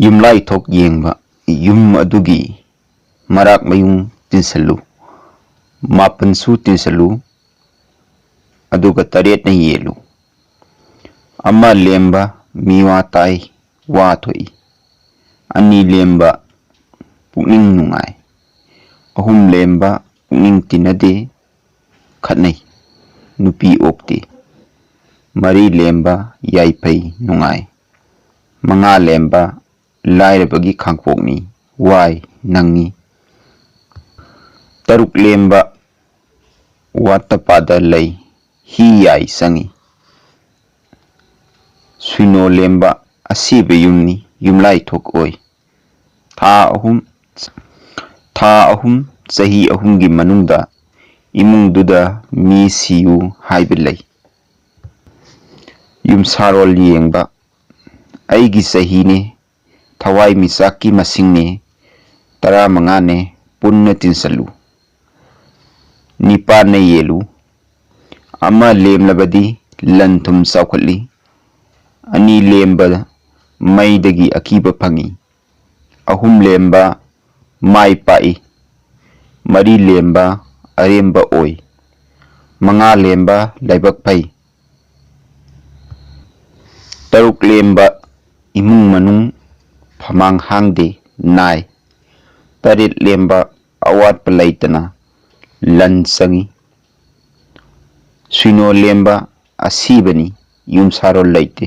ꯌꯨꯝꯂꯥꯏ ꯊꯣꯛ ꯌꯦꯡꯕ ꯌꯨꯝ ꯑꯗꯨꯒꯤ ꯃꯔꯥꯛ ꯃꯌꯨꯡ ꯇꯤꯟꯁꯜꯂꯨ ꯃꯥꯄꯟꯁꯨ ꯇꯤꯟꯁꯜꯂꯨ ꯑꯗꯨꯒ ꯇꯔꯦꯠꯅ ꯌꯦꯜꯂꯨ ꯑꯃ ꯂꯦꯝꯕ ꯃꯤꯋꯥ ꯇꯥꯏ ꯋꯥ ꯊꯣꯛꯏ ꯑꯅꯤ ꯂꯦꯝꯕ ꯄꯨꯛꯅꯤꯡ ꯅꯨꯡꯉꯥꯏ ꯑꯍꯨꯝ ꯂꯦꯝꯕ ꯄꯨꯛꯅꯤꯡ ꯇꯤꯟꯅꯗꯦ ꯈꯠꯅꯩ ꯅꯨꯄꯤ ꯑꯣꯛꯇꯦ ꯃꯔꯤ ꯂꯦꯝꯕ ꯌꯥꯏꯐꯩ ꯅꯨꯡꯉꯥꯏ ꯃꯉꯥ ꯂꯦꯝꯕ ꯂꯥꯏꯔꯕꯒꯤ ꯈꯥꯡꯄꯣꯛꯅꯤ ꯋꯥꯏ ꯅꯪꯉꯤ ꯇꯔꯨꯛ ꯂꯦꯝꯕ ꯋꯥꯠꯇꯄꯥꯗ ꯂꯩ ꯍꯤ ꯌꯥꯏ ꯆꯪꯉꯤ ꯁꯨꯏꯅꯣ ꯂꯦꯝꯕ ꯑꯁꯤꯕ ꯌꯨꯝꯅꯤ ꯌꯨꯝꯂꯥꯏ ꯊꯣꯛ ꯑꯣꯏ ꯊꯥ ꯑꯍꯨꯝ ꯆꯍꯤ ꯑꯍꯨꯝꯒꯤ ꯃꯅꯨꯡꯗ ꯏꯃꯨꯡꯗꯨꯗ ꯃꯤ ꯁꯤꯌꯨ ꯍꯥꯏꯕ ꯂꯩ ꯌꯨꯝꯁꯥꯔꯣꯜ ꯌꯦꯡꯕ ꯑꯩꯒꯤ ꯆꯍꯤꯅꯦ ꯊꯋꯥꯏ ꯃꯤꯆꯥꯛꯀꯤ ꯃꯁꯤꯡꯅꯦ 15ꯅꯦ ꯄꯨꯟꯅ ꯇꯤꯟꯁꯜꯂꯨ ꯅꯤꯄꯥꯟꯅ ꯌꯦꯜꯂꯨ ꯑꯃ ꯂꯦꯝꯂꯕꯗꯤ ꯂꯟ ꯊꯨꯝ ꯆꯥꯎꯈꯠꯂꯤ ꯑꯅꯤ ꯂꯦꯝꯕ ꯃꯩꯗꯒꯤ ꯑꯀꯤꯕ ꯐꯪꯏ ꯑꯍꯨꯝ ꯂꯦꯝꯕ ꯃꯥꯏ ꯄꯥꯛꯏ ꯃꯔꯤ ꯂꯦꯝꯕ ꯑꯔꯦꯝꯕ ꯑꯣꯏ ꯃꯉꯥ ꯂꯦꯝꯕ ꯂꯥꯏꯕꯛ ꯐꯩ ꯇꯔꯨꯛ ꯂꯦꯝꯕ ꯏꯃꯨꯡ ꯃꯅꯨꯡ ꯐꯃꯥꯡ ꯍꯥꯡꯗꯦ ꯅꯥꯏ ꯇꯔꯦꯠ ꯂꯦꯝꯕ ꯑꯋꯥꯠꯄ ꯂꯩꯇꯅ ꯂꯟ ꯆꯪꯏ ꯁꯨꯏꯅꯣ ꯂꯦꯝꯕ ꯑꯁꯤꯕꯅꯤ ꯌꯨꯝꯁꯥꯔꯣꯜ ꯂꯩꯇꯦ